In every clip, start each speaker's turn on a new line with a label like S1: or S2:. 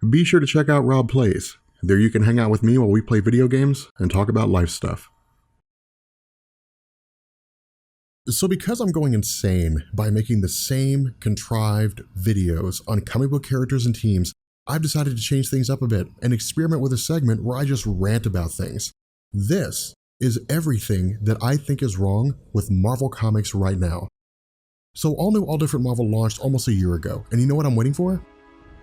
S1: Be sure to check out Rob Plays. There you can hang out with me while we play video games and talk about life stuff. So because I'm going insane by making the same contrived videos on comic book characters and teams, I've decided to change things up a bit and experiment with a segment where I just rant about things. This is everything that I think is wrong with Marvel Comics right now. So All New, All Different Marvel launched almost a year ago, and you know what I'm waiting for?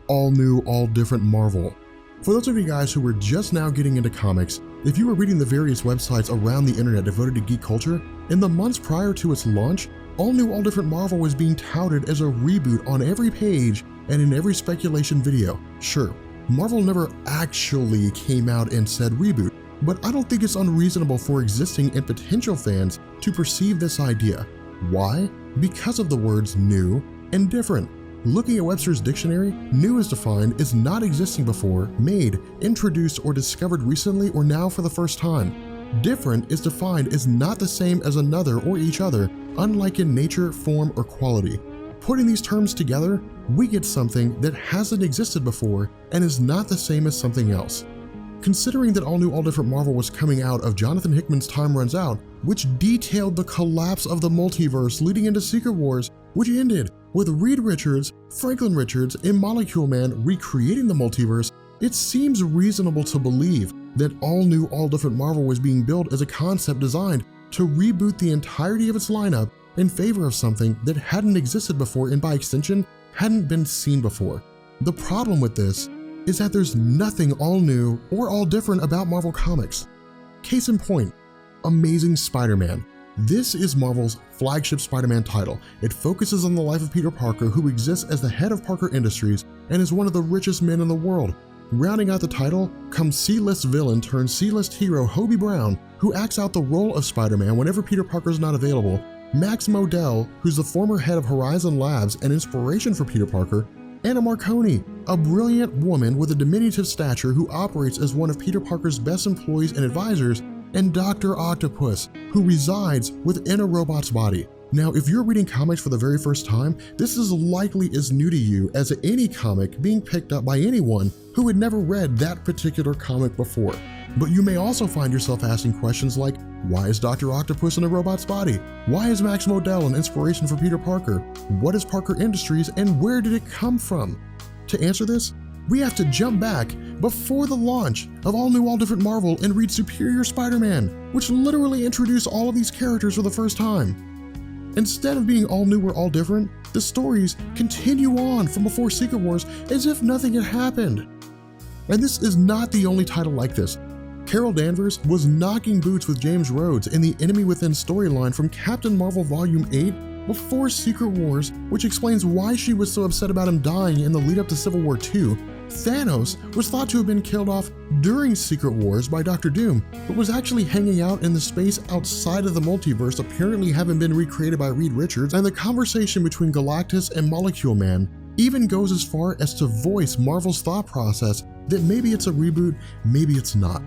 S1: All New, All Different Marvel. For those of you guys who were just now getting into comics, if you were reading the various websites around the internet devoted to geek culture, in the months prior to its launch, All New, All Different Marvel was being touted as a reboot on every page and in every speculation video. Sure, Marvel never actually came out and said reboot, but I don't think it's unreasonable for existing and potential fans to perceive this idea. Why? Because of the words new and different. Looking at Webster's dictionary, new is defined as not existing before, made, introduced, or discovered recently or now for the first time. Different is defined as not the same as another or each other, unlike in nature, form, or quality. Putting these terms together, we get something that hasn't existed before and is not the same as something else. Considering that All New, All Different Marvel was coming out of Jonathan Hickman's Time Runs Out, which detailed the collapse of the multiverse leading into Secret Wars, which ended with Reed Richards, Franklin Richards, and Molecule Man recreating the multiverse, it seems reasonable to believe that All New, All Different Marvel was being built as a concept designed to reboot the entirety of its lineup in favor of something that hadn't existed before and by extension hadn't been seen before. The problem with this is that there's nothing all new or all different about Marvel Comics. Case in point, Amazing Spider-Man. This is Marvel's flagship Spider-Man title. It focuses on the life of Peter Parker, who exists as the head of Parker Industries and is one of the richest men in the world. Rounding out the title comes C-list villain turned C-list hero Hobie Brown, who acts out the role of Spider-Man whenever Peter Parker is not available, Max Modell, who's the former head of Horizon Labs and inspiration for Peter Parker, Anna Marconi, a brilliant woman with a diminutive stature who operates as one of Peter Parker's best employees and advisors, and Dr. Octopus, who resides within a robot's body. Now, if you're reading comics for the very first time, this is likely as new to you as any comic being picked up by anyone who had never read that particular comic before. But you may also find yourself asking questions like, why is Dr. Octopus in a robot's body? Why is Max Modell an inspiration for Peter Parker? What is Parker Industries and where did it come from? To answer this, we have to jump back before the launch of All New, All Different Marvel and read Superior Spider-Man, which literally introduced all of these characters for the first time. Instead of being all new or all different, the stories continue on from before Secret Wars as if nothing had happened. And this is not the only title like this. Carol Danvers was knocking boots with James Rhodes in the Enemy Within storyline from Captain Marvel Volume 8 before Secret Wars, which explains why she was so upset about him dying in the lead up to Civil War II. Thanos was thought to have been killed off during Secret Wars by Dr. Doom, but was actually hanging out in the space outside of the multiverse, apparently having been recreated by Reed Richards, and the conversation between Galactus and Molecule Man even goes as far as to voice Marvel's thought process that maybe it's a reboot, maybe it's not.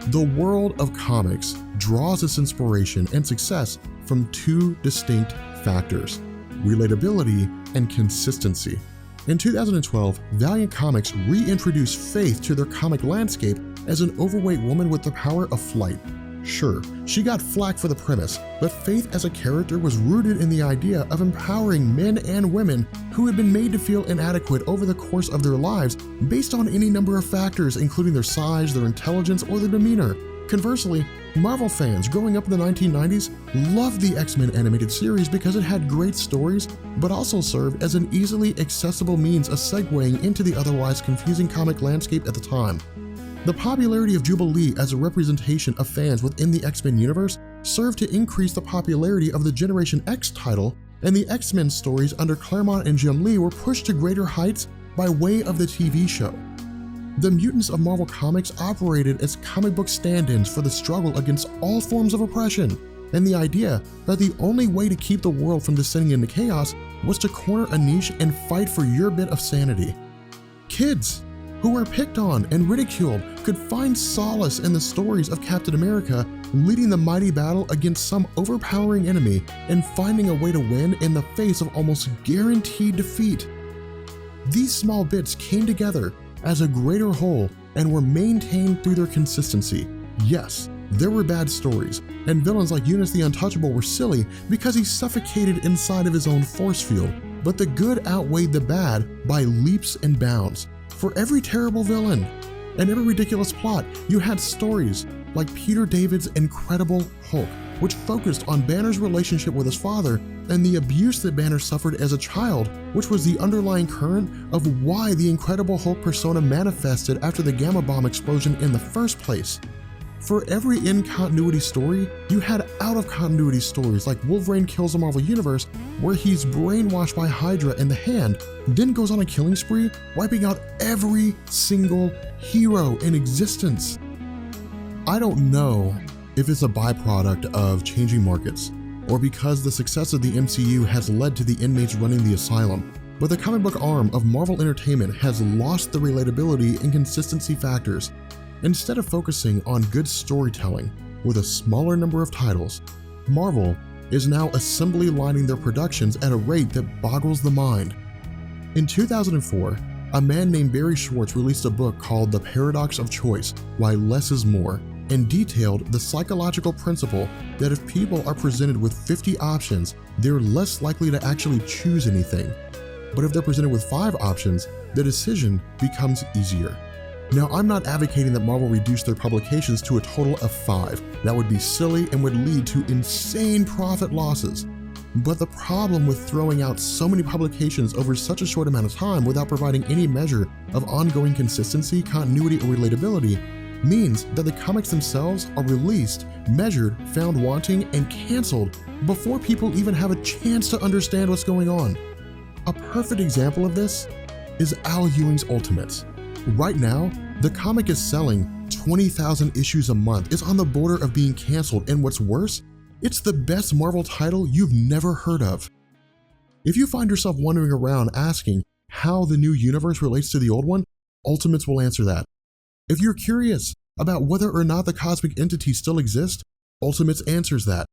S1: The world of comics draws its inspiration and success from two distinct factors: relatability and consistency. In 2012, Valiant Comics reintroduced Faith to their comic landscape as an overweight woman with the power of flight. Sure, she got flack for the premise, but Faith as a character was rooted in the idea of empowering men and women who had been made to feel inadequate over the course of their lives based on any number of factors, including their size, their intelligence, or their demeanor. Conversely, Marvel fans growing up in the 1990s loved the X-Men animated series because it had great stories, but also served as an easily accessible means of segueing into the otherwise confusing comic landscape at the time. The popularity of Jubilee as a representation of fans within the X-Men universe served to increase the popularity of the Generation X title, and the X-Men stories under Claremont and Jim Lee were pushed to greater heights by way of the TV show. The mutants of Marvel Comics operated as comic book stand-ins for the struggle against all forms of oppression, and the idea that the only way to keep the world from descending into chaos was to corner a niche and fight for your bit of sanity. Kids who were picked on and ridiculed could find solace in the stories of Captain America leading the mighty battle against some overpowering enemy and finding a way to win in the face of almost guaranteed defeat. These small bits came together as a greater whole and were maintained through their consistency. Yes, there were bad stories, and villains like Eunice the Untouchable were silly because he suffocated inside of his own force field, but the good outweighed the bad by leaps and bounds. For every terrible villain and every ridiculous plot, you had stories like Peter David's Incredible Hulk, which focused on Banner's relationship with his father and the abuse that Banner suffered as a child, which was the underlying current of why the Incredible Hulk persona manifested after the Gamma Bomb explosion in the first place. For every in-continuity story, you had out-of-continuity stories like Wolverine kills the Marvel Universe, where he's brainwashed by Hydra and the Hand, then goes on a killing spree, wiping out every single hero in existence. I don't know if it's a byproduct of changing markets, or because the success of the MCU has led to the inmates running the asylum, but the comic book arm of Marvel Entertainment has lost the relatability and consistency factors. Instead of focusing on good storytelling with a smaller number of titles, Marvel is now assembly lining their productions at a rate that boggles the mind. In 2004, a man named Barry Schwartz released a book called The Paradox of Choice: Why Less is More, and detailed the psychological principle that if people are presented with 50 options, they're less likely to actually choose anything. But if they're presented with 5 options, the decision becomes easier. Now, I'm not advocating that Marvel reduce their publications to a total of 5. That would be silly and would lead to insane profit losses. But the problem with throwing out so many publications over such a short amount of time without providing any measure of ongoing consistency, continuity, or relatability means that the comics themselves are released, measured, found wanting, and canceled before people even have a chance to understand what's going on. A perfect example of this is Al Ewing's Ultimates. Right now, the comic is selling 20,000 issues a month. It's on the border of being canceled, and what's worse, it's the best Marvel title you've never heard of. If you find yourself wandering around asking how the new universe relates to the old one, Ultimates will answer that. If you're curious about whether or not the cosmic entity still exists, Ultimates answers that.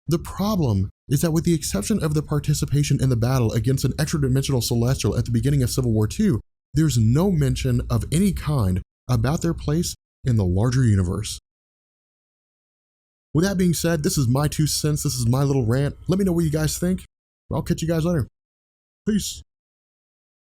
S1: The problem is that with the exception of the participation in the battle against an extra-dimensional Celestial at the beginning of Civil War II, there's no mention of any kind about their place in the larger universe. With that being said, this is my 2 cents, this is my little rant. Let me know what you guys think. I'll catch you guys later. Peace.